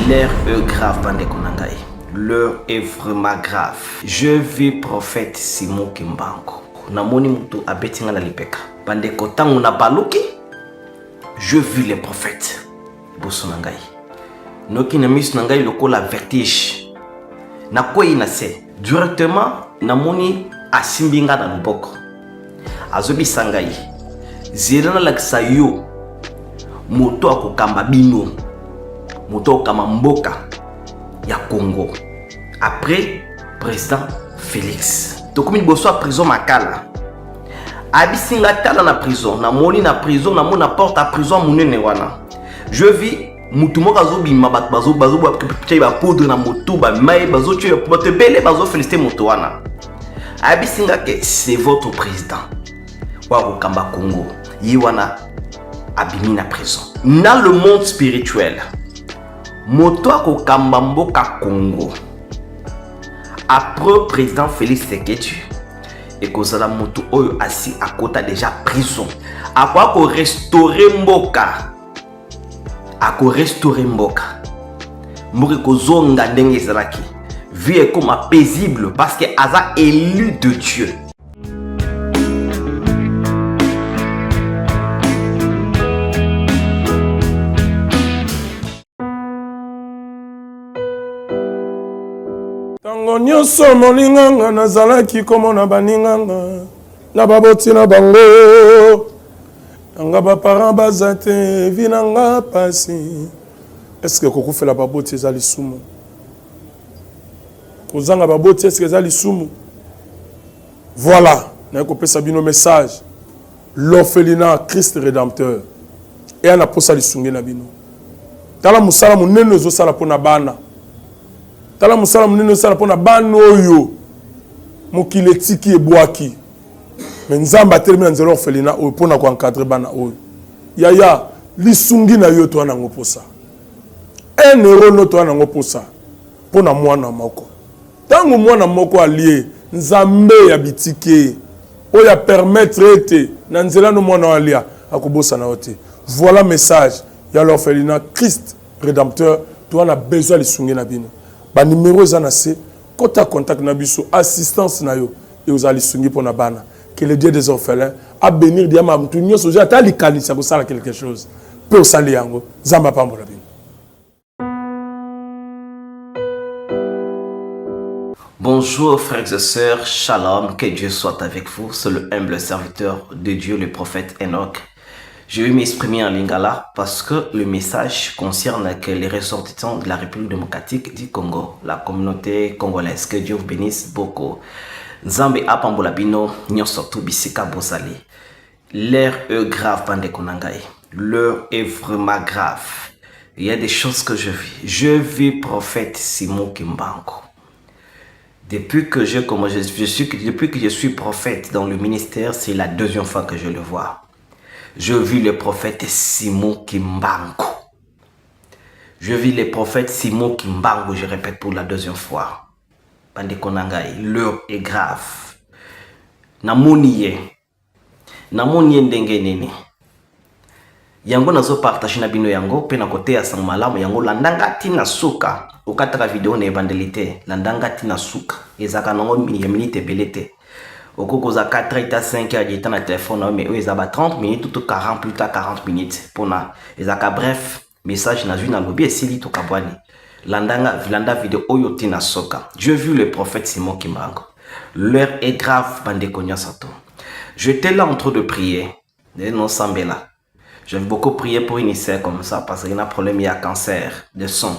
L'heure est grave, bande konangai. L'heure est vraiment grave. Je vis prophète Simon Kimbangu. Namoni mutu abetinga na lipeka. Bande kotangu na baluki. Je vis les prophètes. Boso nangai. Noki na misu nangai lokola vertige. Na koi na se. Directement namoni asimbinga na luboko. Azobi sangai. Zirana lakisa yo. Moto akokamba bino. Moto akokamba mboka ya Congo. Après président Félix. Tokomi boso a prison makala. Abisinga tala na prison. Namoni na prison, namoni na porte à prison munene wana. Je vis mutu moko azobima bato bazo ba poudre na moto ba mai bazo tuer bato bele bazo féliciter moto wana. Abisinga que c'est votre président. Wa kokamba Congo. Yi wana abimi na prison. Dans le monde spirituel, moto akokamba mboka Congo. Après président Félix Tshisekedi et kozala moto oyo assis à côté déjà prison. Akwa ko restaurer mboka. Ako restaurer mboka. Mboka kozonga ndenge ezalaki. Vie comme paisible parce que aza élu de Dieu. Tango nyonso molinganga nazalaki komona baninganga na baboti na bango nanga ba parents bazate vinanga pasi. Est-ce que kokufela baboti ezali sumu? Kozanga baboti est-ce que ezali sumu? Voilà, na kopesa bino message. L'orphelinat Christ rédempteur. Et ana posa lisungi na bino. Tala musala munene zo sala pona bana. Tala musala munene sala pona bana oyo mokile tiki ebwaki. Mais nzamba termina nzelo orphelina oyo pona ko encadrer bana oyo. Yaya lisungi na yo to na ngoposa. 1 euro no to na ngoposa pona mwana moko. Tango mwana moko allié nzambe ya bitike oya permettre ete na nzela no mwana alia akobosa na ote. Voilà message ya l'orphelinat Christ rédempteur to na besoin lisungi na bino. Ba numéro ezana se kota contact na biso assistance na yo et aux alisungi pour na bana que le Dieu des orphelins a bénir diama mtu nyoso ja ta likanisa ko sala quelque chose pour sali yango zamba pambola bino. Bonjour frères et sœurs, shalom, que Dieu soit avec vous. C'est le humble serviteur de Dieu, le prophète Enoch. Je vais m'exprimer en lingala parce que le message concerne que les ressortissants de la République démocratique du Congo, la communauté congolaise. Que Dieu vous bénisse beaucoup. Nzambe apambola bino nyosoto bisika bosali. L'heure est grave, bande konangai. L'heure est vraiment grave. Il y a des choses que je vis. Je vis prophète Simon Kimbangu. Depuis que je suis prophète dans le ministère, c'est la deuxième fois que je le vois. Je vis le prophète Simon Kimbangu. Je vis le prophète Simon Kimbangu, je répète pour la deuxième fois. Bande konangai, l'heure est grave. Namoniye ndenge nini. Yango nazo partage na bino yango pe na kote ya sang malamu yango landanga tina suka. Okataka video na evangelité landanga tina suka. Ezaka nango minute belete. Okoko za 4 eta 5 heures de temps na téléphone mais eux ezaba 30 minutes tout 40 plus tard 40 minutes pona ezaka bref message na vu na lobby esili to kabwani landa vidéo oyo tina soka. Je vu le prophète Simon Kimbangu. L'heure est grave bande konya sato. J'étais là en train de prier non sambela. J'ai beaucoup prié pour une sœur comme ça parce qu'il y a un problème, il y a cancer de son.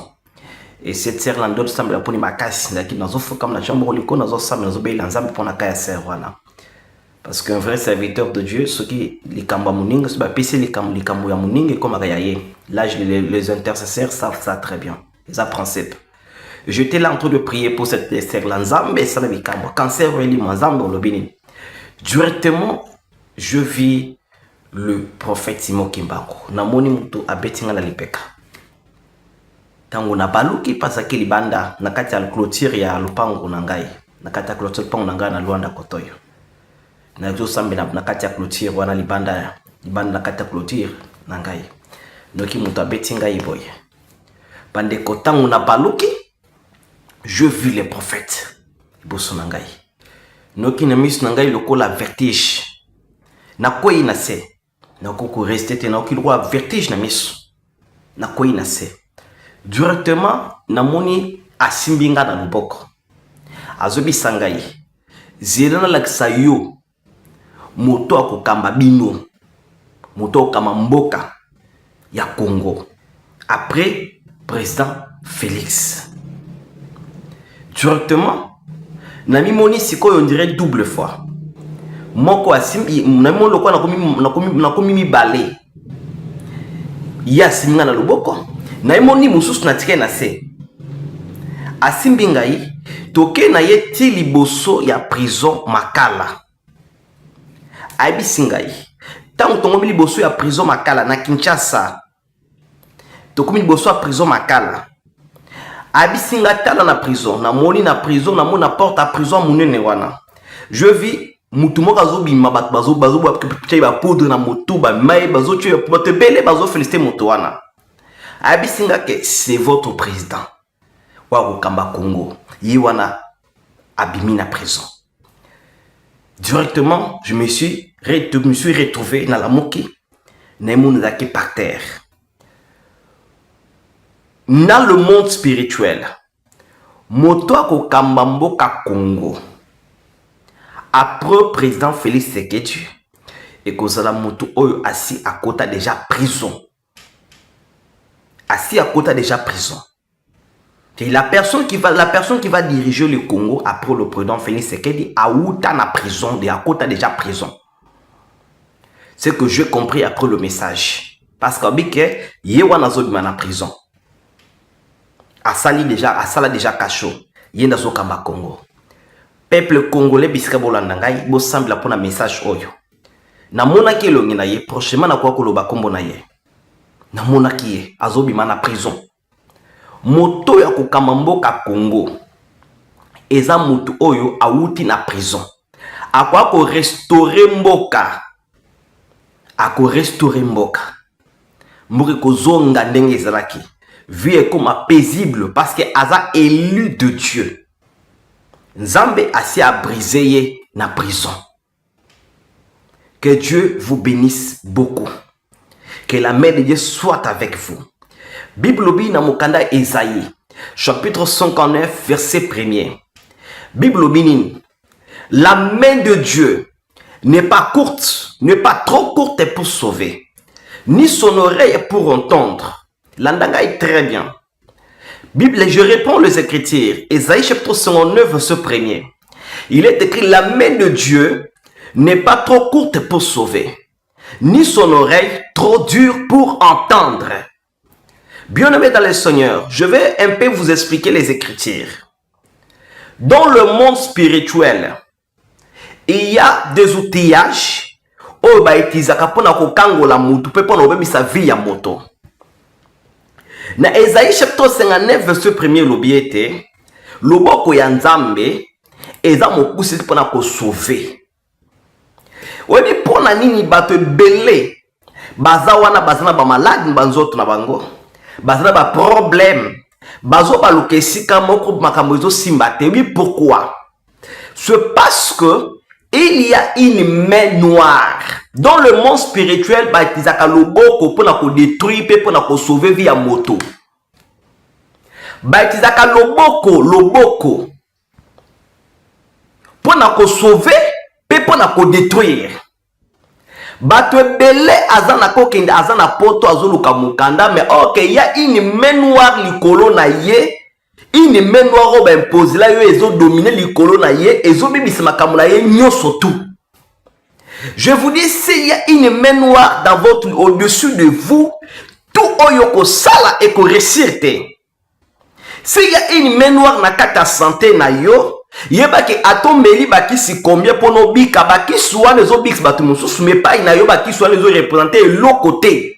Et cette sœur là d'autres semble pour ma casse là qui nous offre comme la chambre liko nous offre nous obéir l'ensemble pour la casse voilà. Parce qu'un vrai serviteur de Dieu ce qui les kamba muninga c'est pas PC les kambu ya muninga comme agayaye. Là les intercesseurs savent ça très bien. Ils apprennent principe. J'étais là en train de prier pour cette sœur là nzambe ça le kamba cancer eli nzambe lo bini. Directement je vis le prophète Simon Kimbangu. Namoni mutu abetinga na lipeka. Tango na baluki pasaki libanda na kati ya clôture ya lupango na ngai. Na kati ya clôture lupango na ngai na Luanda Kotoyo. Na zo sambe na kati ya clôture wana libanda na kati ya clôture na ngai. Noki mutu abetinga iboye. Bande kotangu na baluki, je vis les prophètes. Bosso nangai. Noki na mis nangai loko la vertige. Na koi na se. Na koko rester te na oki loko la vertige na miso. Na koi na se. Directement na moni asimbinga na luboko. Azobi sangai. Zedana lakisa yo. Moto akokamba bino. Moto akokamba mboka ya Congo. Après président Félix. Directement, nami moni sikoyo on dirait double fois. Moko asimbi nami moni lokwa nakomi mi balé. Ya siminga na loboko. Nami moni mususu na tike na se. Asimbi ngai toke na ye ti liboso ya prison Makala. Aibi singai. Tango tongo liboso ya prison Makala na Kinshasa. Tokomi liboso ya prison Makala. Abisinga tala na prison, na moni na prison, na moni na porte à prison munene wana. Je vis mutu moko azobima bato bazo ba poudre na moto ba mai bazo tuer bato belé bazo féliciter moto wana. Abisinga que c'est votre président. Wa kokamba Congo. Yi wana abimi na prison. Directement, je me suis retrouvé dans la moki. Na moni zaki par terre. Dans le monde spirituel, moto akokamba mboka Congo. Après président Félix Tshisekedi et kozala moto oyo assis à côté déjà prison. Assis à côté déjà prison. Et la personne qui va diriger le Congo après le président Félix Tshisekedi a outa na prison de à côté déjà prison. C'est que j'ai compris après le message parce que bike yewana zobima na prison. Asala déjà cacho. Yenda zo kamba Congo. Peuple congolais bisika bolanda ngai bo sambla pona message oyo. Na mona ki elongi na ye prochainement na kwa koloba kombo na ye. Na mona ki ye azobima na prison. Moto ya kokamba mboka Congo. Eza moto oyo awuti na prison. Akwa ko restaurer mboka. Ako restaurer mboka. Mboka kozonga ndenge ezalaki. Vie comme paisible parce que Aza élu de Dieu. Nzambe assis à briser na prison. Que Dieu vous bénisse beaucoup. Que la main de Dieu soit avec vous. Bible bi na mokanda Esaïe, chapitre 59, verset 1er. Bible bi la main de Dieu n'est pas courte, n'est pas trop courte pour sauver, ni son oreille pour entendre. L'andanga est très bien. Bible, je réponds les Écritures. Esaïe chapitre 59, verset 1er. Il est écrit, la main de Dieu n'est pas trop courte pour sauver, ni son oreille trop dure pour entendre. Bien-aimés dans le Seigneur, je vais un peu vous expliquer les Écritures. Dans le monde spirituel, il y a des outillages. Oh, bah, itizaka pona kokangola mutu, pe pona obebisa vie ya moto. Na Esaïe chapitre 59 verset 1er lobiete loboko ya Nzambe eza mokusi pona ko sauver. Webi pona nini bato ebele baza wana bazana ba malade banzoto na bango. Bazana ba problème. Bazo ba lokesika moko makambo ezo simba te. Oui, pourquoi? C'est parce que il y a une main noire. Dans le monde spirituel, baitizaka loboko pona ko détruire pe pona ko sauver via moto. Baitizaka loboko pona ko sauver pe pona ko détruire. Bato ebele azana kokende azana poto azoluka mukanda mais ok, il y a une main noire likolo na ye. Une main noire ba impose la yo ezo dominer likolo na ye, ezo bibisa makambo na ye nyoso tout. Je vous dis, s'il y a une main noire dans votre, au-dessus de vous, tout oyoko sala et ko resirte. S'il y a une main noire na kata santé na yo, yeba ki atombeli baki si combien pono bika baki soa les obix batumusu mais pas na yo baki soa les représenter l'autre côté.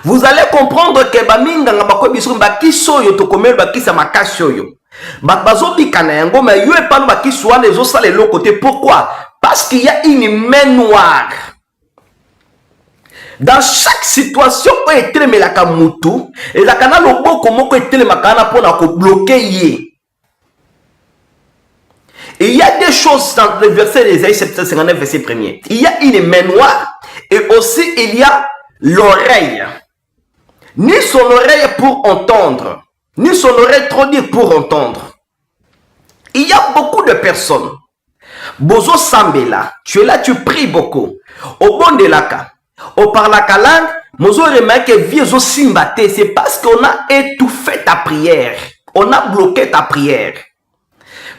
Vous allez comprendre que baminga nga bako biso baki soyo to komel baki sa makasho yo. Bazo bika na yango mais yo e pas baki soa les autres sale l'autre côté. Pourquoi? Parce qu'il y a une main noire. Dans chaque situation, on est tellement la kamutu, et la kana lobo comme on est tellement kana pour na bloquer. Et il y a des choses dans le verset d'Ésaïe 59, verset 1er. Il y a une main noire et aussi il y a l'oreille. Ni son oreille pour entendre, ni son oreille trop dire pour entendre. Il y a beaucoup de personnes. Bozo Sambela, tu es là, tu pries beaucoup. Au bon de laka, au parlaka langue, mozo remarque viezo simbate, c'est parce qu'on a étouffé ta prière. On a bloqué ta prière.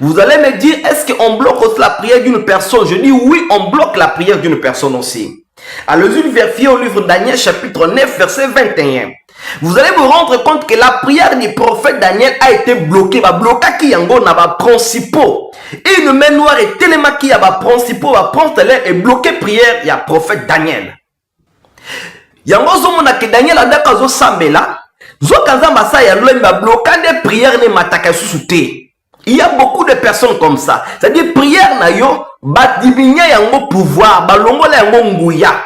Vous allez me dire, est-ce qu'on bloque aussi la prière d'une personne? Je dis oui, on bloque la prière d'une personne aussi. Allez-y vérifier au livre Daniel chapitre 9 verset 21. Vous allez vous rendre compte que la prière du prophète Daniel a été bloquée. Va bloquer qui yango na ba principaux. Et une main noire est tellement qui a ba principaux va prendre et bloquer prière il y a prophète Daniel. Yango zo mona que Daniel a daka zo sambela. Zo kanza masa ya lo mba bloquer des prières ne mataka susute. Il y a beaucoup de personnes comme ça. C'est-à-dire, prière na yo, ba diminuer yango pouvoir, ba longola yango nguya.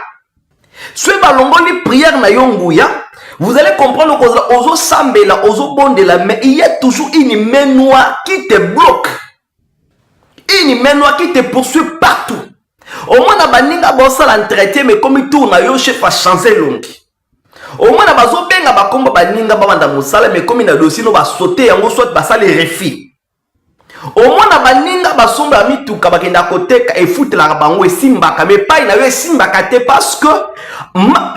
Si ba longoli prière na yo nguya, vous allez comprendre que ozo sambela, ozo bondela, mais il y a toujours une main noire qui te bloque. Une main noire qui te poursuit partout. Au moins, na baninga bossa l'entretien, mais comme il tourne, yo chef a changé longue. Au moins, na bazo benga ba komba baninga ba banda musala, mais comme il a dossier no ba sauter yango soit ba sale refi. Au moins na baninga basomba mituka bakenda koteka et foutre la bango et simbaka mais pas ina yo simbaka te parce que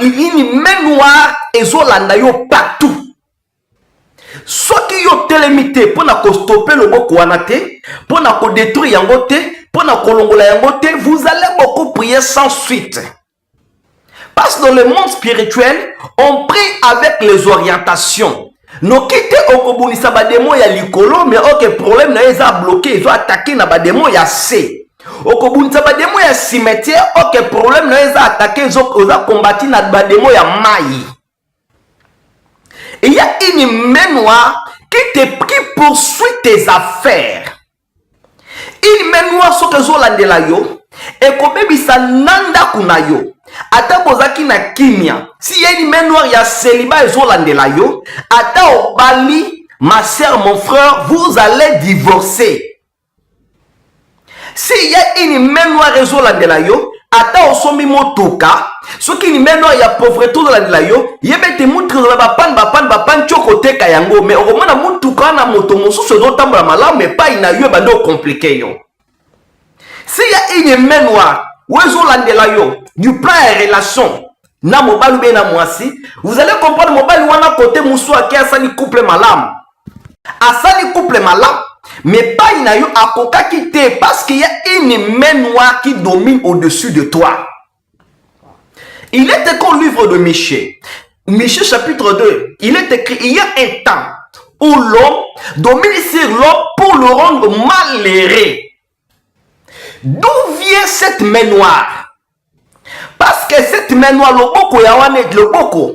une main noire ezolanda yo partout. Soki yo telemité pour na ko stopper le boko wana te, pour na ko détruire yango te, pour na kolongola yango te, vous allez beaucoup prier sans suite. Parce que dans le monde spirituel, on prie avec les orientations. No kite okobunisa ba démon ya likolo mais aucun problème na eza bloqué, ils ont attaqué na ba démon ya C. Okobunisa ba démon ya cimetière, aucun problème na eza attaqué, ils ont combattu na ba démon ya maï. Il y a une main noire qui poursuit tes affaires. Une main noire sur que zolandela yo et kobebisa nanda kunayo. Ata bozaki na kimia. Si y a une main noire, il y a célibat et zolandela yo. Ata obali, ma soeur, mon frère, vous allez divorcer. Si y a une main noire et zolandela yo, ata osomi motoka. Ce qui une main noire, il y a pauvreté zolandela yo. Yebete moutre bapan chokote kayango. Mais au moment na motoka na moto mosu se dotamba malam mais pas ina yo bando compliqué yo. Si y a une main noire, Wezo landela yo, du plan et relation, na mobile ou na mwasi, vous allez comprendre mobile wana côté moussou qui a sani couple malam. A sani couple malam, mais pas ina yo akoka kite parce qu'il y a une main noire qui domine au-dessus de toi. Il est écrit au livre de Michée, Michée chapitre 2, il est écrit, il y a un temps où l'homme domine sur l'homme pour le rendre malheureux. D'où vient cette main noire? Parce que cette main noire, le boko yawane, le boko,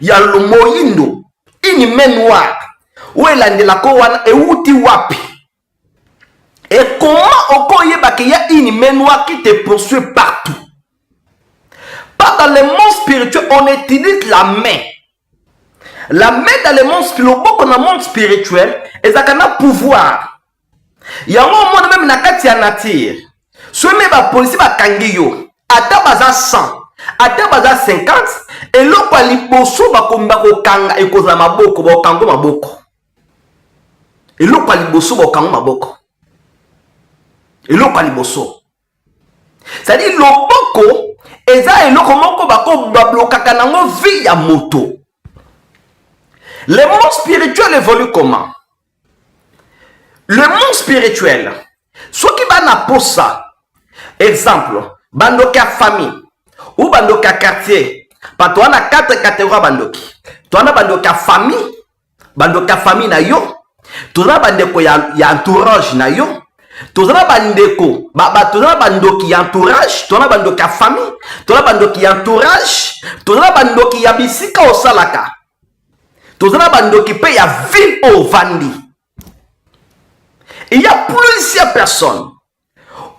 ya le moyindo, une main noire, où elle a de la kowana et outi wapi. Et comment okoye baki y a une main noire qui te poursuit partout? Pas dans le monde spirituel, on utilise la main. La main dans le monde spirituel, le boko dans le monde spirituel, et ça a pouvoir. Il y a un moment même na kati ya nature. Ce même la police va kangi yo. Ata baza 100, ata baza 50, et l'autre va liboso va komba ko kanga et koza maboko ba kango maboko. Et l'autre va liboso va kango maboko. Et l'autre va liboso. C'est-à-dire loboko eza et l'autre moko ba ko bloka kanango vie ya moto. Le monde spirituel évolue comment? Le monde spirituel, ce qui va na posa. Exemple, bandoki à famille ou bandoki à quartier. Parce que tu as 4 catégories bandoki. Tu as bandoki à famille na yo. Tu as bandoki ya entourage na yo. Tu as bandoki ya entourage. Tu as bandoki à famille. Tu as bandoki ya entourage. Tu as bandoki ya bisika au salaka. Tu as bandoki pe ya ville au vandi. Il y a plusieurs personnes.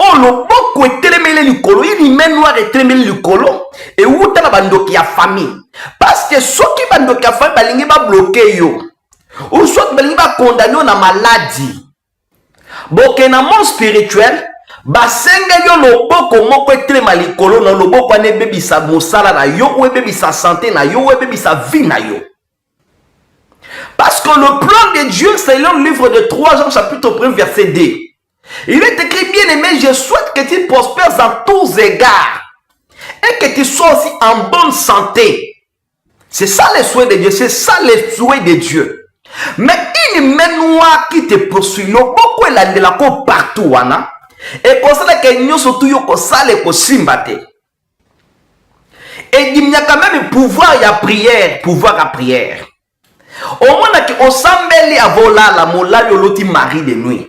oh loboko etelemele likolo, une main noire etelemele likolo, et où t'as la bandoki ya famille. Parce que ceux qui bandoki ya famille, balingi ba bloqué yo. Ou soit balingi ba condamné na maladie. Boke na monde spirituel, basenga yo loboko moko etelema likolo na loboko ane bebisa mosala na yo, ou bebisa santé na yo, ou bebisa vie na yo. Parce que le plan de Dieu, c'est le livre de 3 Jean chapitre 1 verset 2. Il est écrit, bien aimé, je souhaite que tu prospères en tous égards et que tu sois aussi en bonne santé. C'est ça le souhait de Dieu, c'est ça le souhait de Dieu. Mais une main noire qui te poursuit, le beaucoup est là de la côte partout, wana. Et pour ça que nous surtout yo sale ko simbate. Et il y a quand même pouvoir à prière, pouvoir à prière. Au moins que osambeli avola la mola yoloti mari de nuit.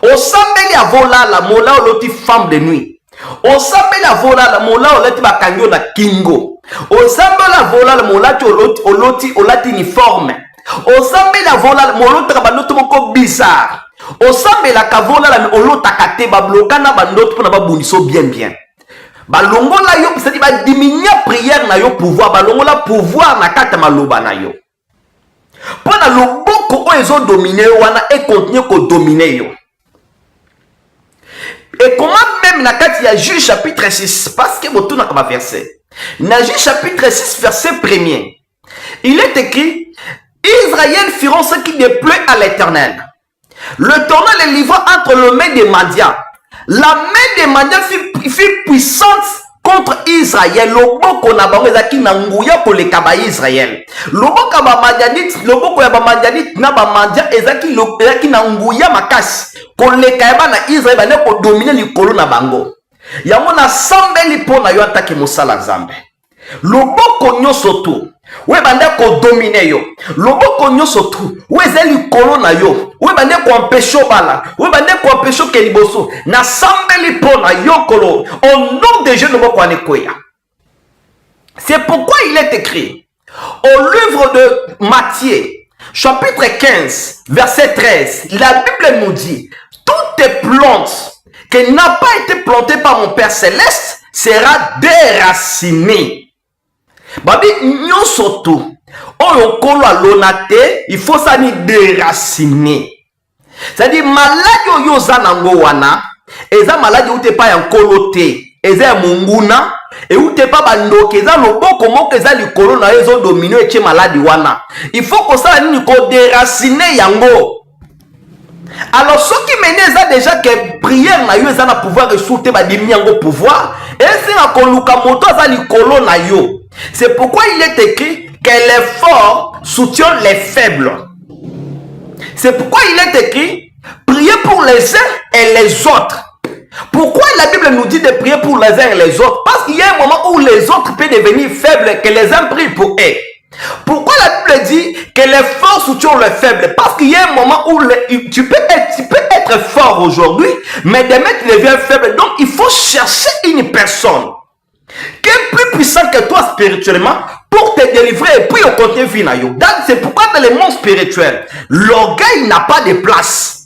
Osambeli avola la mola yoloti femme de nuit. Osambeli avola la mola yoloti bakangyo na kingo. Osambeli avola la mola yoloti olati uniforme. Osambeli avola la mola yoloti moko bizarre. Osambeli kavola la olota kate bablokana bandoto pona babuniso bien. Balongola yo c'est-à-dire ba diminuer prière na yo pouvoir, balongola pouvoir na kata maloba na yo. Pendant le beaucoup ils ont dominé wana et continuer qu'on dominer yo. Et comment même na kati ya Juge chapitre 6 parce que botu na kama verset. Na Juge chapitre 6 verset 1er. Il est écrit Israël firont ce qui déplaît à l'Éternel. L'Éternel les livra entre les mains des Madians. La main des Madians fut puissante contre Israël. Loboko na bango ezaki na nguya ko le kaba Israël. Loboko ba Madianite, loboko ya ba Madianite na ba Mandia ezaki na nguya makasi. Ko le kaba na Israël ba ne ko dominer likolo na bango. Yango na sambeli pona yo ataki mosala Nzambe. Loboko nyoso tu we bande ko dominer yo. Loboko nyoso tu we ezali likolo na yo. We bande ko empêcher bala. We bande ko empêcher ke liboso. Na sambeli pona yo kolo. Au nom de Dieu loboko anekoya. C'est pourquoi il est écrit au livre de Matthieu chapitre 15 verset 13. La Bible nous dit toute plante qui n'a pas été plantée par mon Père céleste sera déracinée. Babi nyoso tu oyo kolo alonate il faut ça ni déraciner. C'est-à-dire maladi oyo zanango wana eza maladi ute pa ya nkolo te eza ya munguna e ute pa bandoke eza loboko moko eza likolo na ezo domino eche maladi wana. Il faut que ça ni ko déraciner yango. Alors ceux qui menent ça déjà que prière na yo eza na pouvoir ressourcer ba dimi yango pouvoir et c'est na koluka moto za likolo na yo. C'est pourquoi il est écrit que les forts soutiennent les faibles. C'est pourquoi il est écrit priez pour les uns et les autres. Pourquoi la Bible nous dit de prier pour les uns et les autres? Parce qu'il y a un moment où les autres peuvent devenir faibles, que les uns prient pour eux. Pourquoi la Bible dit que les forts soutiennent les faibles? Parce qu'il y a un moment où tu peux être fort aujourd'hui, mais demain tu deviens faible. Donc il faut chercher une personne qui est plus puissant que toi spirituellement pour te délivrer et puis au continuer finalement. C'est pourquoi dans le monde spirituel, l'orgueil n'a pas de place.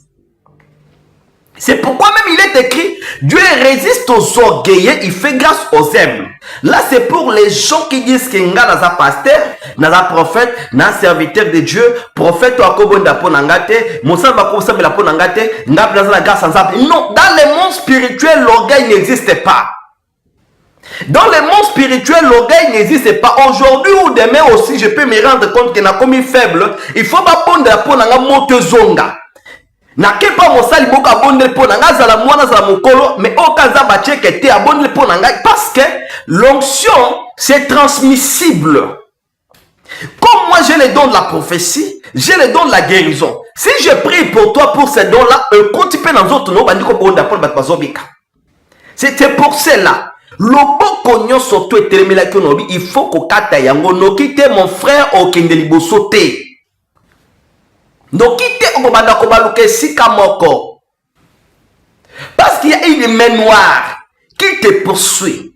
C'est pourquoi même il est écrit, Dieu résiste aux orgueilleux, il fait grâce aux humbles. Là c'est pour les gens qui disent que nga naza pasteur, naza prophète, naza serviteur de Dieu, prophète ou akobonda po nangate, mosamba ko sambela po nangate, nga naza la grâce ensemble. Non, dans le monde spirituel, l'orgueil n'existe pas. Dans le monde spirituel, l'orgueil n'existe pas. Aujourd'hui ou demain aussi, je peux me rendre compte que na comme faible, il faut pas prendre la peau nanga moto zonga. Na kepa mosali moko abonde po nanga za la mwana za mokolo, mais okaza bache que te abonde po nanga parce que l'onction c'est transmissible. Comme moi j'ai le don de la prophétie, j'ai le don de la guérison. Si je prie pour toi pour ces dons-là, quand tu peux dans autres no bandiko bonda po bazobika. C'était pour cela. Loboko nyonso to etelemela ki onobi il faut ko kata yango noki te mon frère okende liboso te. Noki te okobanda ko baluka esika moko. Parce qu'il y a une main noire qui te poursuit.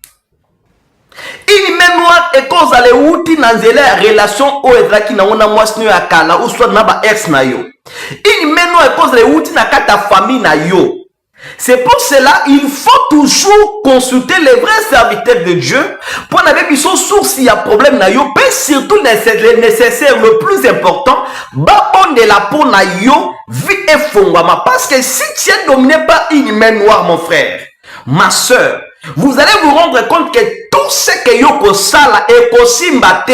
Une main noire et cause ale uti na nzela relation o ezaki na ngona mwasi no yakala ou soit na ba ex na yo. Une main noire et cause ale uti na kata famille na yo. C'est pour cela il faut toujours consulter les vrais serviteurs de Dieu pour n'avoir pas source s'il y a problème na yo, mais surtout le nécessaire, le plus important, on de la peau na yo vie et fongama, parce que si tu es dominé par une main noire, mon frère, ma soeur, vous allez vous rendre compte que tout ce que yo kosala et kosimbate,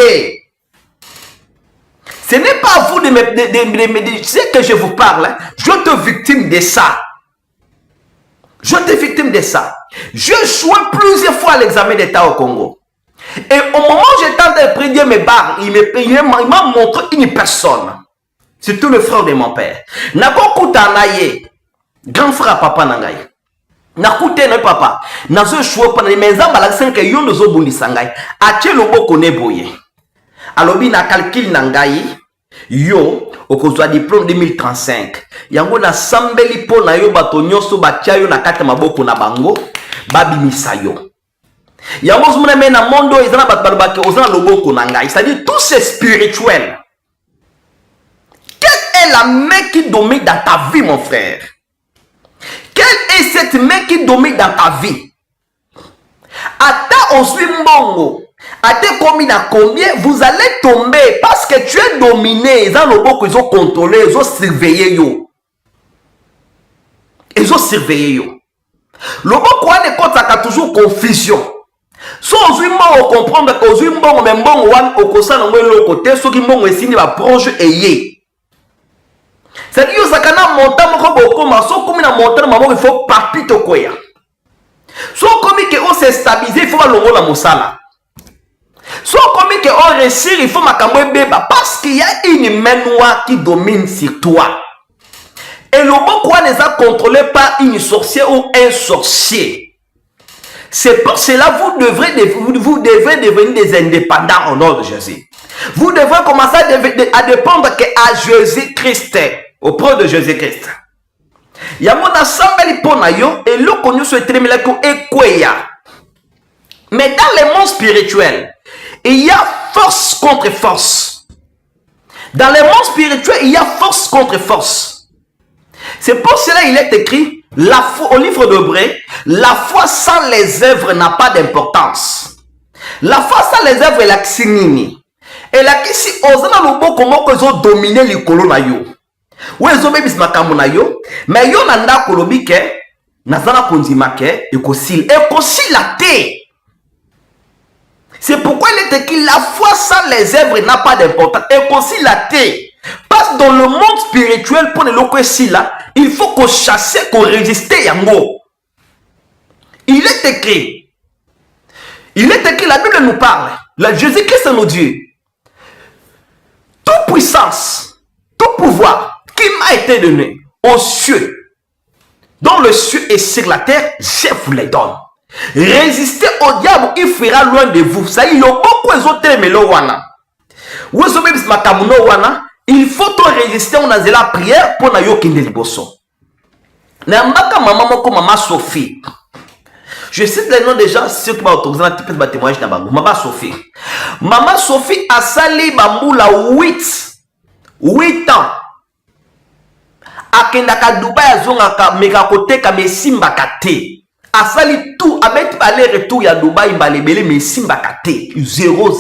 ce n'est pas à vous de me dire ce que je vous parle, hein. Je te victime de ça. Je suis victime de ça. Je joué plusieurs fois à l'examen d'État au Congo. Et au moment où j'étais en train de prier mes barres, il m'a montré une personne. Surtout le frère de mon père. Nakokuta naye. Grand frère papa nangai. Nakute na papa. Nazo joué pendant les menzamba la 5 yo nozo bundi sangai. Ache lobo kone boye. Alobi na calcul nangai. Yo okozwa diplôme 2035 yango na sambeli po na yo bato nyonso batia yo na kati maboko na bango babimisa yo yango zumuna me na mondo ezana bato balobaki ozana loboko na ngai, c'est-à-dire tout c'est spirituel. Quelle est la main qui domine dans ta vie, mon frère? Quelle est cette main qui domine dans ta vie? Ata osui mbongo ate komi na combien, vous allez tomber parce que tu es dominé. Ils ont le beau qu'ils ont contrôlé, ils ont surveillé yo. Ils ont surveillé yo. Le beau quoi ne compte toujours confusion. So ozui mbongo comprendre que ozui mbongo mais mbongo wan okosa na ngwe côté so ki mbongo esini ba proche eye. C'est que yo sakana monta moko boko maso komi na monta na il faut papito koya. So komi que on s'est stabilisé, il faut pas longo la mosala. Soit comme qu'on réussit, il faut makambo beba parce qu'il y a une main noire qui domine sur toi. Et le bon quoi n'est pas contrôlé par une sorcière ou un sorcier. C'est pour cela vous devrez devenir des indépendants au nom de Jésus. Vous devrez commencer à dépendre que à Jésus-Christ, auprès de Jésus-Christ. Il y a mon assemblée pour nayo et le connu sur le ko ekweya. Mais dans le monde spirituel, il y a force contre force. Dans le monde spirituel, il y a force contre force. C'est pour cela qu'il est écrit la foi, au livre d'Hébreux, la foi sans les œuvres n'a pas d'importance. La foi sans les œuvres est la ksinini. Et la kisi ozana lobo comment ils ont dominé les colons na yo. Ou ils ont même makambo na yo, mais yo nanda kolobi ke nazana konzima ke ekosil la te. C'est pourquoi il est écrit la foi sans les œuvres n'a pas d'importance. Et aussi la terre. Parce que dans le monde spirituel, pour le locaux là, il faut qu'on chasse, qu'on résiste yango. Il est écrit. La Bible nous parle. Jésus-Christ nous dit. Toute puissance, tout pouvoir qui m'a été donné aux cieux, dans le ciel et sur la terre, je vous les donne. Résistez au diable, il fera loin de vous. Ça y est, il faut résister on a la prière pour na yo kinde liboso. Na mbaka maman Sophie. Je cite les noms des gens ceux qui vont autoriser un petit peu de témoignage na bango. Maman Sophie. Maman Sophie a sali bambula 8 ans. Akendaka Dubaï azongaka meka kote ka mesimba kate. Asali tout, avec aller-retour à Dubaï, balébélé, mais simba kate, 0.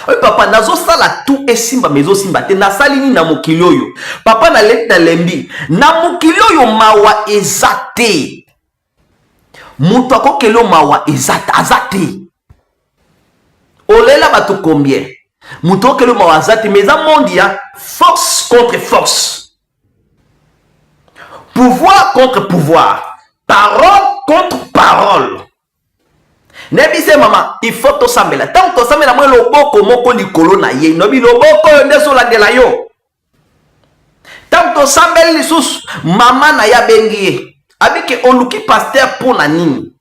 Oui, papa, nazo sala tout et simba, mais zo simba te, na sali ni na mokilio yo. Papa na let na lembi, na mokilio yo mawa ezate. Muto ako kelo mawa azate. Olela batu combien? Muto kelo mawa azate, mais à mondia, force contre force. Pouvoir contre pouvoir. Parole contre parole. Nebise maman, il faut to sambela. Tant to sambela moi loboko moko likolo na ye. Nobi loboko ndeso la de la yo. Tant to sambela lisusu mama na ya bengi. Abike oluki pasteur pour na nini.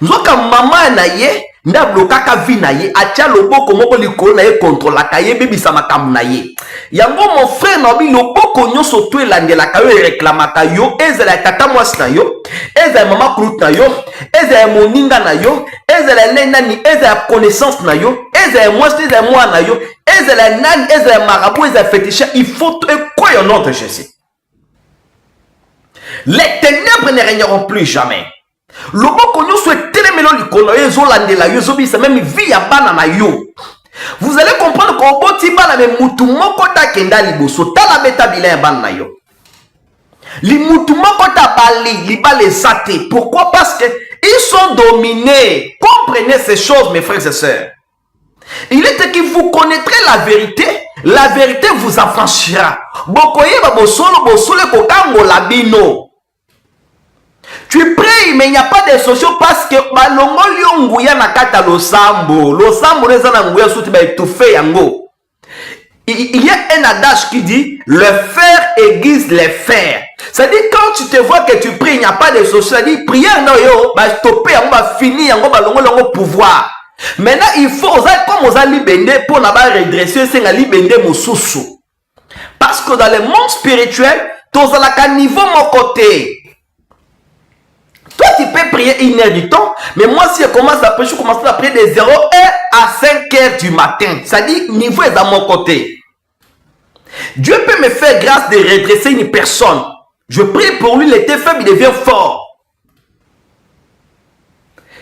Nzoka mama na ye nda blokaka vi na ye atia loboko moko likolo na ye contre la kaye bebisa makambu na ye. Yango mon frère nobi loboko nyonso to elandelaka yo reklamaka yo ezela tata mwasi na yo, ezela mama krut na yo, ezela moninga na yo, ezela nani, ezela connaissance na yo, ezela mwasi, ezela mwa na yo, ezela nani, ezela marabout, ezela fétiche, il faut quoi au nom de Jésus. Les ténèbres ne régneront plus jamais. Loboko nyonso etelemelo likolo ezolandela yo ezobisa même vie ya bana na yo. Vous allez comprendre qu'au boti bana me mutu moko takenda liboso tala beta bila ya bana na yo. Li mutu moko ta bali li bale sate. Pourquoi? Parce que ils sont dominés. Comprenez ces choses mes frères et sœurs. Il est que vous connaîtrez la vérité vous affranchira. Bokoye ba bosolo bosole kokango labino. Tu pries, mais il n'y a pas de solution parce que balongo na kata losambo. Losambo leza nguya souti ba étouffé yango. Il y a un adage qui dit le fer aiguise les fers. C'est-à-dire quand tu te vois que tu pries, il n'y a pas de solution. C'est-à-dire prière no yo ba stopper yango ba finir yango balongo pouvoir. Maintenant il faut comme on libende pour na ba redresser c'est nga libende mosusu. Parce que dans le monde spirituel, tous à la niveau mon côté. Toi, tu peux prier 1 heure du temps, mais moi, si je commence à prier, je commence à prier de 0 heure à 5 heures du matin. C'est-à-dire, niveau est dans mon côté. Dieu peut me faire grâce de redresser une personne. Je prie pour lui, il était faible, il devient fort.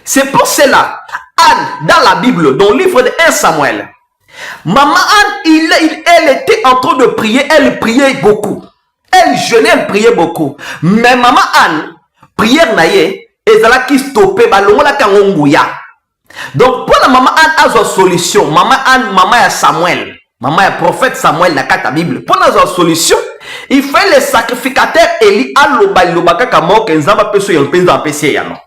C'est pour cela, Anne, dans la Bible, dans le livre de 1 Samuel, maman Anne, elle était en train de prier, elle priait beaucoup. Elle jeûnait, elle priait beaucoup. Mais maman Anne, prière naye ezala qui stopper balongo la kangonguya. Donc pour la maman Anne a une solution. Maman Anne, maman ya Samuel, maman ya prophète Samuel na kata Bible. Pour la solution, il fait le sacrificateur Eli aloba loba kaka moke nzamba peso ya mpenza apesi ya no.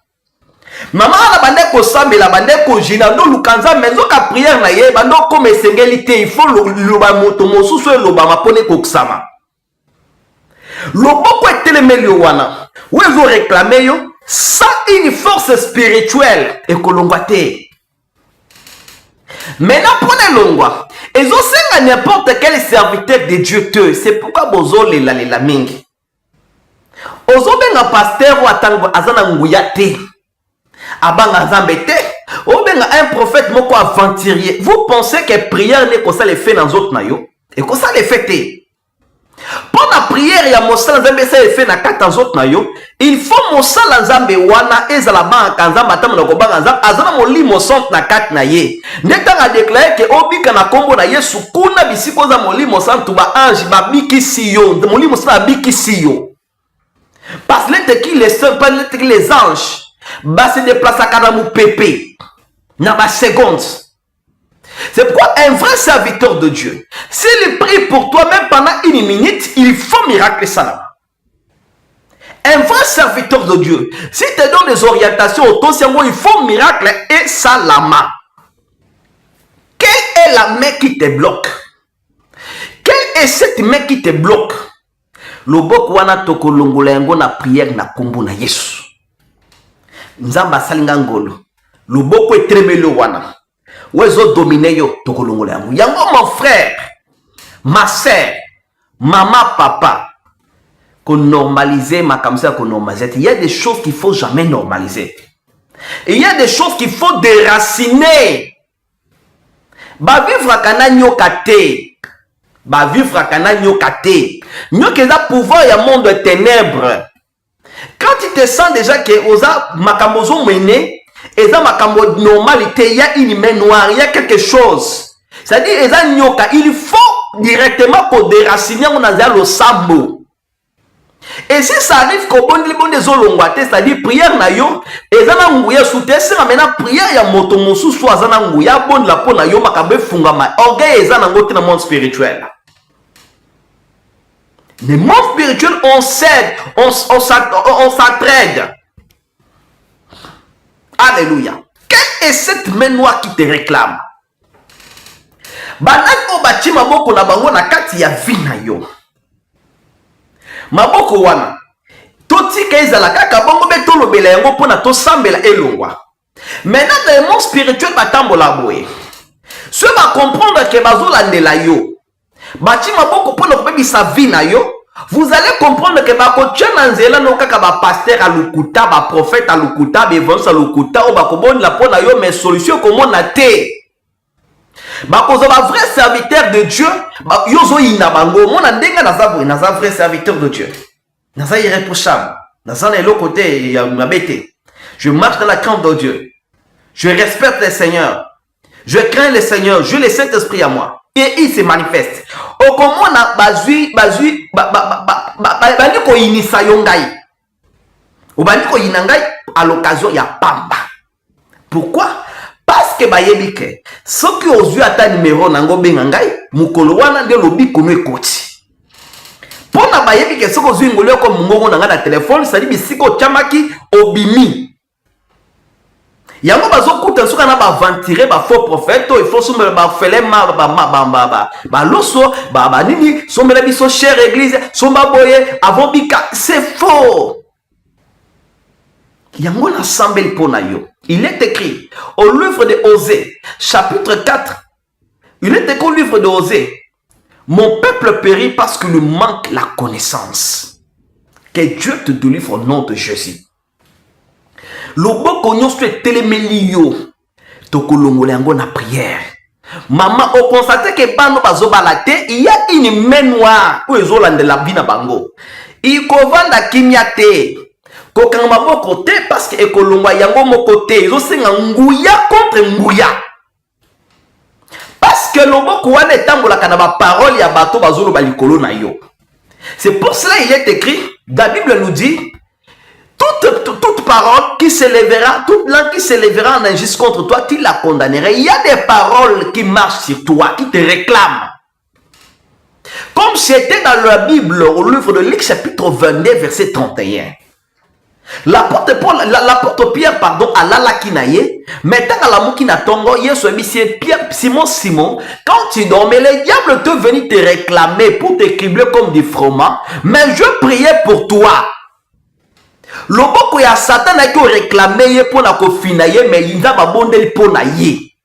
Maman Anne bande ko sambela bande ko jina ndo lukanza menzo ka prière naye bando ko mesengeli te il faut loba moto mosusu loba mapone ko kusama. Loboko etelemeli wana. Où ils ont réclamé sans une force spirituelle et kolongwate. Maintenant prenez longwa. Ils ont à n'importe quel serviteur de Dieu. C'est pourquoi bozo la mingi. Ozo benga pasteur ou atango azana nguyate. Abanga zambete. Ou benga un prophète moko aventurier. Vous pensez que prière n'est que ça les fait dans d'autres nayo? Et que ça les fait. Pour la prière, il y a Moussa Nzambe ça fait na kata zot na yo. Il faut Moussa Nzambe wana ezala ba kanzamba tam na kobanga nzambe azana molimo sant na kat na ye. Ndeka a déclaré que obika na kombo na Yesu kuna bisiko za molimo sant ba ange ba bikisi yo. Molimo sant bikisi yo. Parce que les saints pas les anges ba se déplacer kana mu pépé na ba seconde. C'est pourquoi un vrai serviteur de Dieu, s'il prie pour toi même pendant 1 minute, il faut miracle ça. Un vrai serviteur de Dieu, si tu te donnes des orientations autour de moi, il faut miracle et ça la main. Quelle est la main qui te bloque? Quelle est cette main qui te bloque? Le bok wana toko longola yango na prière na kombo na Yesu. Nzamba salinga ngolo. Le bok etremelo wana. Wezo dominer yo tokolongola yango. Yango mon frère, ma sœur, maman, papa, qu'on normaliser ma comme ça qu'on normaliser. Il y a des choses qu'il faut jamais normaliser. Et il y a des choses qu'il faut déraciner. Ba vivre kana nyokate. Ba vivre kana nyokate. Nyokeza pouvoir ya monde de ténèbres. Quand tu te sens déjà que oza makamozo mené et ça ma normalité, il y a une main noire, il y a quelque chose. C'est-à-dire, il faut directement qu'on déracine le sambo. Et si ça arrive qu'au bon des olongwate, c'est-à-dire prière na yo, et ça na nguya soute, c'est maintenant prière ya moto mosu soit ça na nguya bon la po na yo makabe fungama. Orgueil et ça na ngote na monde spirituel. Le monde spirituel, on s'aide, on s'entraide. Alléluia. Quelle est cette main noire qui te réclame? Banako bati maboko na bango na kati ya vina yo. Maboko wana. Toti kaizala kaka bango beto lobela yango pona to sambela elongwa. Maintenant dans le monde spirituel batambola boye. Ceux va comprendre que bazolandela yo. Bati maboko pona kobebisa vina yo. Vous allez comprendre que bakotiana no kaka ba pasteur à lukuta, ba prophète à lukuta, ba évangéliste à lukuta, o bakoboni la pona yo mais solution comment na te. Bakozo ba vrai serviteur de Dieu, yozo ina bango, mona ndenga na za vrai serviteur de Dieu. Na za irréprochable. Dans un autre côté, il y a ma bête. Je marche dans la crainte de Dieu. Je respecte le Seigneur. Je crains le Seigneur. Je le Saint-Esprit à moi. Et il se manifeste. Au comment on a bazui, ko inisa yongai. Au ko inangai à l'occasion, il y a pamba. Pourquoi? Parce que bayebike. Ce qui aux yeux à numéro nango bengangai, mukolo wana de lobi kono ekoti. Pour na bayebike ce que aux yeux ngolo comme mungo nanga na téléphone, ça dit bisiko chamaki obimi. Yango bazo kuta suka na ba ventirer ba faux prophète, il faut somme ba fele ba loso ba nini somme biso chère église, somba boye avant bika, c'est faux. Yango na sambel pona yo. Il est écrit au livre de Osée, chapitre 4. Il est écrit au livre de Osée. Mon peuple périt parce que lui manque la connaissance. Que Dieu te délivre au nom de Jésus. Loboko nyonso etelemeli yo tokolongola yango na prière. Maman o constate que bano bazobala te, il y a une main noire où ezolandela la vie na bango. Ikovanda kimia te. Kokanga maboko te parce que ekolongwa yango moko te. Ezosenga nguya contre nguya. Parce que loboko wana etambolaka na ba parole ya bato bazoloba likolo na yo. C'est pour cela il est écrit, la Bible nous dit toute parole qui s'élèvera, toute langue qui s'élèvera en injustice contre toi, tu la condamneras. Il y a des paroles qui marchent sur toi, qui te réclament. Comme c'était dans la Bible, au livre de Luc, chapitre 22, verset 31. L'apôtre Pierre, pardon, à l'Alakinaye, mettant à la moukina tongo, Simon, quand tu dormais, les diables te venaient te réclamer pour te cribler comme du froment, mais je priais pour toi. Loboko ya Satan a été réclamé pour la kofinaye, mais il va abonder pour naïe.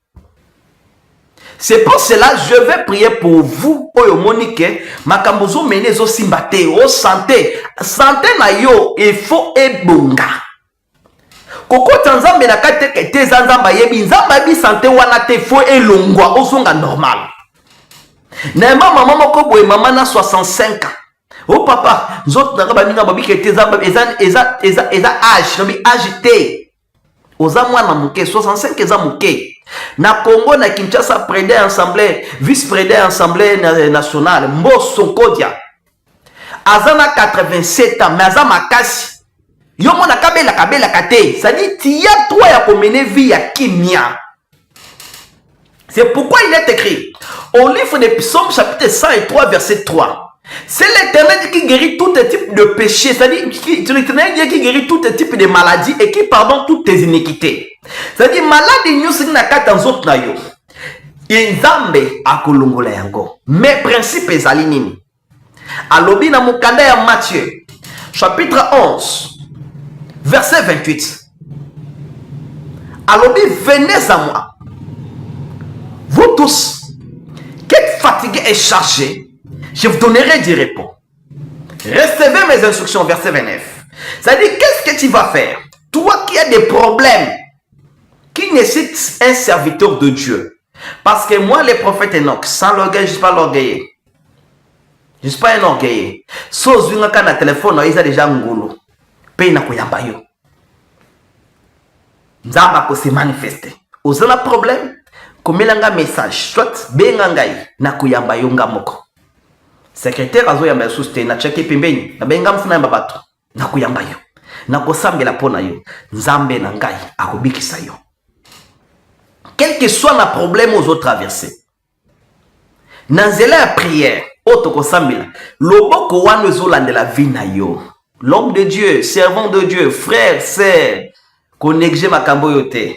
C'est pour cela je vais prier pour vous, Oyo Monique, makambozo menezo simbate, o santé, santé na yo, il faut ebonga. Koko tanzambe na kate kete zanzamba yebi, nzamba bi santé wana te fo elongwa, ozonga normal. Na maman moko boye maman na 65 ans. Oh papa, zot na ba minga babi kete zamba eza âge, nabi âge te. Oza mwana muke 65 eza muke. Na Congo na Kinshasa président assemblée, vice-président assemblée nationale, Mbosso Kodia. Azana 87 ans, mais aza makasi. Yo mona kabela kate, ça dit tia toi ya komene vie ya kimia. C'est pourquoi il est écrit au livre des Psaumes chapitre 103 verset 3. C'est l'Éternel qui guérit tout type de péché. C'est-à-dire l'Éternel qui guérit tout type de maladie et qui pardonne toutes tes iniquités. C'est-à-dire maladie nous c'est na kata nzot na yo. Nzambe akolongola yango. Mais principe ezali nini? Alobi na mukanda ya Matthieu chapitre 11 verset 28. Alobi venez à moi. Vous tous qui êtes fatigués et chargés, je vous donnerai du repos. Recevez mes instructions, verset 29. C'est-à-dire, qu'est-ce que tu vas faire? Toi qui as des problèmes, qui nécessitent un serviteur de Dieu. Parce que moi, les prophètes Enoch, sans l'orgueil, je ne suis pas l'orgueil. Je ne suis pas un orgueil. Sauf que quand on téléphone, ils ont déjà un goulot. Paye na koyamba yo. Nzamba ko se manifester. Vous avez un problème? Comme il y a un message, soit bengangai na koyamba yo ngamoko. Secrétaire azo yamba suste na cheke pembeni na benga mfuna yamba bato na kuyamba yo na kosambela pona yo nzambe na ngai akobikisa yo. Quel que soit na problème aux autres traversés na nzela ya prière auto kosambela loboko wana ezolandela vie na yo. L'homme de Dieu, servant de Dieu, frère, sœur, connecté makambo yo te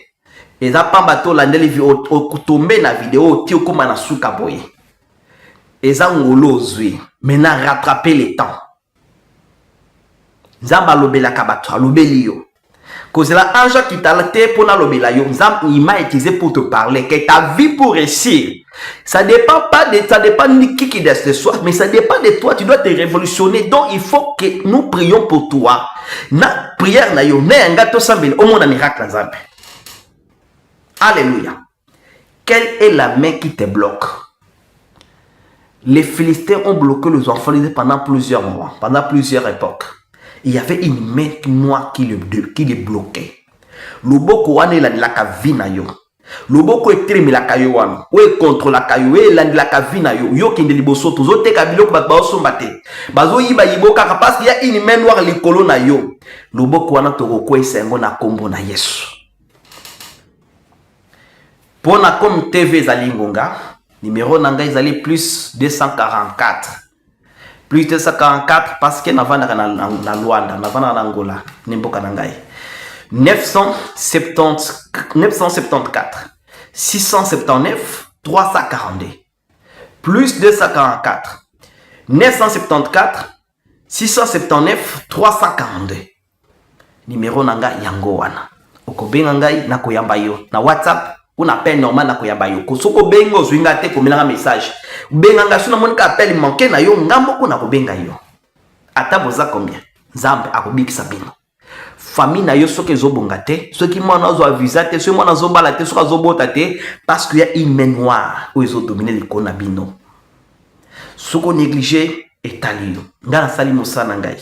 eza pamba to landeli vi otombe na vidéo ti okoma na suka boye. Maintenant rattraper les temps. Nzamba lobela kabato alobeli yo. Cause la ange qui t'a laté pour na lobela yo. Nzamba il m'a utilisé pour te parler que ta vie pour réussir. Ça dépend pas de ça dépend de qui de soi, mais ça dépend de toi, tu dois te révolutionner. Donc il faut que nous prions pour toi. Na prière na yo ne ngato sambeli au monde miracle nzambe. Alléluia. Quelle est la main qui te bloque? Les Philistins ont bloqué les enfants pendant plusieurs mois, pendant plusieurs époques. il y avait une main noire qui le bloquait. Loboko wana elandelaka vi na yo. Loboko etremelaka yo wana. O ekontrolaka yo, elandelaka vi na yo. Yo kende liboso tozoteka biloko bato baosomba te. Bazoyiba yibokaka parce qu'il y a une main noire likolo na yo. Loboko wana tokokwesa yango na kombo na Yesu. Pona comme TV ezali ngonga, numéro nanga ezali plus 244. Plus 244 parce que navanda na Luanda, navanda na Angola, nimboka nangai. 974 679 342. Plus 244 974 679 342. Numéro nanga yango wana. Okobenga ngai na koyamba yo na WhatsApp. On appelle normal na koyamba yo. Kosoko bengo zwinga te komelanga message. Benga nga suna monika appel manqué na yo ngambo ko na kobenga yo. Ata boza combien? Nzambe akobikisa bino. Famille na yo soki ezobonga te, soki mwana ozo avisa te, soki mwana azobala te, soki azobota te parce qu'il y a une main noire où ezo dominer likolo na bino. Soko négligé etali yo. Ngana sali mosana ngai.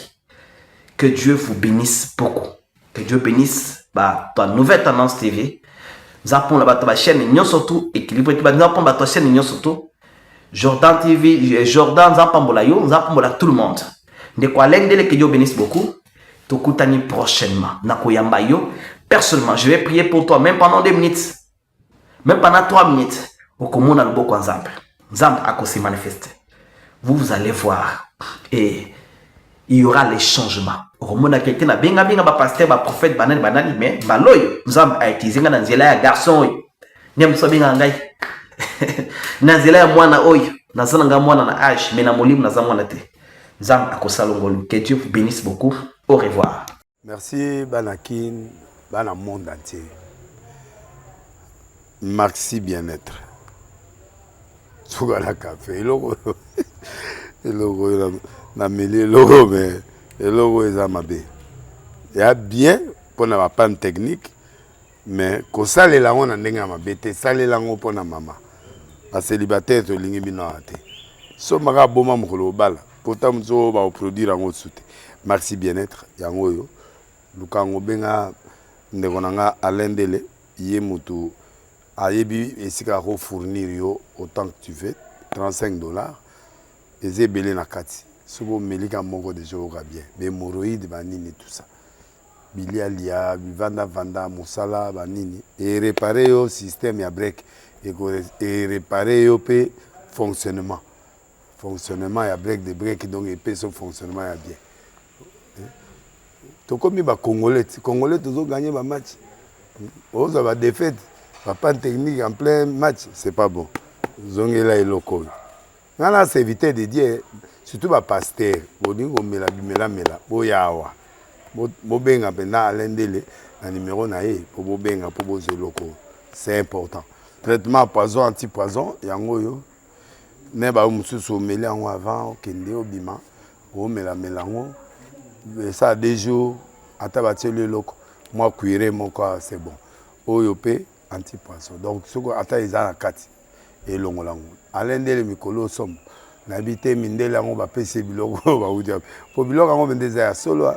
Que Dieu vous bénisse beaucoup. Que Dieu bénisse ta nouvelle tendance TV. Nous avons la chaîne Nyon surtout équilibré. Nous avons la chaîne Nyon surtout. Jordan TV, Jordan, nous avons tout le monde. De quoi l'aider que Dieu bénisse beaucoup. Tokutani prochainement. Nakoyamba yo. Personnellement, je vais prier pour toi, même pendant 2 minutes. Même pendant 3 minutes. Au commun, le beaucoup ensemble. Ensemble, à cause se manifester. Vous allez voir. Et il y aura les changements. Au monde a quelqu'un a bien ba pasteur ba prophète banani mais baloyo nous avons utilisé dans nzela ya garçon nem so binga ngai na nzela ya mwana oyo nazana nga mwana na âge mais na molimu na mwana te nzam akosalongolo. Que Dieu vous bénisse beaucoup. Au revoir. Merci Banakin, bana monde entier. Merci bien-être. Sougala café logo na mêlé logo mais le logo est à ma baie. Il y a bien pour la panne technique, mais quand ça les langues on a ma bête, ça les langues pour la maman. La célibataire de l'ingi binoate. So maga boma mukolo bala. Pourtant nous va produire en autre soute. Merci bien-être. Yango yo. Lukango benga ndekonanga alendele yé mutu ayebi esika ko fournir yo autant que tu veux $35. Et belé na kati. Souvent melika moko de jours bien mais hémorroïdes banini tout ça bilialia vanda musala banini et réparer au système ya break et réparer au pe fonctionnement ya break de break donc et pe son fonctionnement ya bien to comme ba congolais toujours gagner ba match on va défaite pas technique en plein match c'est pas bon zongela eloko ngana c'est éviter de dire surtout ba pasteur boningo mela boyawa bobenga pena alendele na numéro na ye po bobenga po bozeloko c'est important. Traitement poison anti-poison yango yo ne ba mususu meli yango avant kende obima o mela ngo ça 2 jours ata bateli loko moi cuire mon corps c'est bon oyo pe anti-poison donc soko ata izana kati elongolango alendele mikolo somme n'habité mindela ngo ba pese biloko ba udia po biloko ngo bendeza ya solo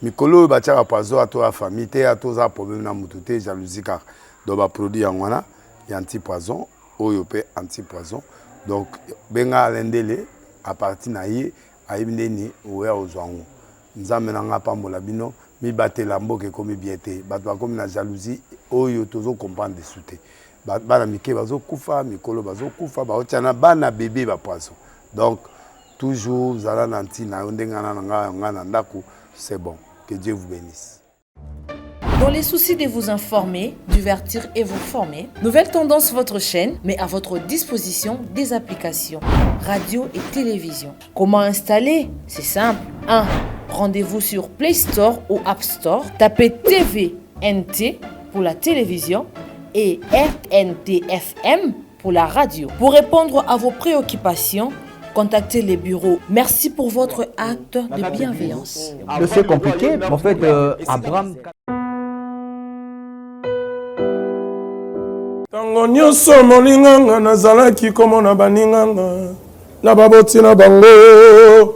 mikolo ba tchaka poison à toi famille te à toi problème na mututé jalousie car do ba produit yango na ya anti-poison oyo pe anti-poison donc benga alendele à partir na ye ayibindeni oya ozwango nzambe na nga pambola bino mi batela mboke komi biete bato bakomi na jalousie oyo tozo comprendre de souté bana mike bazo kufa mikolo bazo kufa ba otiana bana bébé ba poisson. Donc toujours zala nanti na ndengana nga ndako c'est bon. Que Dieu vous bénisse. Dans les soucis de vous informer, divertir et vous former, Nouvelle Tendance, votre chaîne, met à votre disposition des applications, radio et télévision. Comment installer? C'est simple. 1. Rendez-vous sur Play Store ou App Store. Tapez TVNT pour la télévision et RNTFM pour la radio. Pour répondre à vos préoccupations, contactez les bureaux. Merci pour votre acte de bienveillance. C'est compliqué, mais en fait, Abraham... Tango nyonso molinganga nazalaki komona baninganga na baboti na bango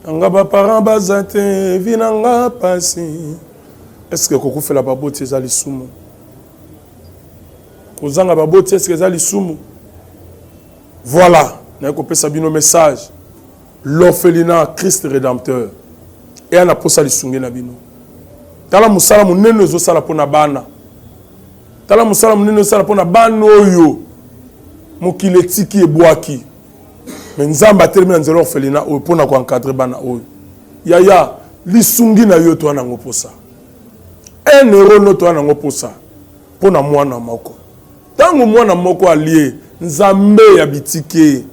Anga ba parents bazate vinanga pasi. Est-ce que koko fait la baboti ezali sumu? Kozanga baboti est-ce que ezali sumu? Voilà, na ko pesa bino message. L'orphelinat Christ rédempteur. Et ana posa lisungi na bino. Tala musala munene zo sala pona bana. Tala musala munene zo sala pona bana oyo. Mokile tiki ebwaki. Mais nzamba termine nzelo orphelinat oyo pona ko encadrer bana oyo. Yaya lisungi na yo to na ngoposa. 1 euro no to na ngoposa. Pona mwana moko. Tango mwana moko allié nzambe ya bitike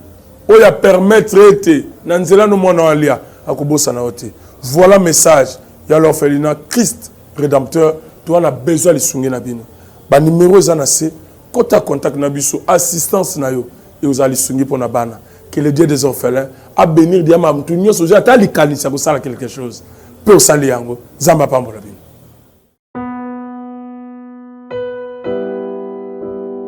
oya permettre ete na nzela no mwana alia akobosa na ote. Voilà message ya l'orphelinat Christ rédempteur. Tu as besoin de sungi na bino. Ba numéro za na se kota contact na biso assistance na yo et aux ali sungi pona bana. Que le Dieu des orphelins a bénir diama mtu nyoso ja ta likanisa ko sala quelque chose. Pe osali yango zamba pambola.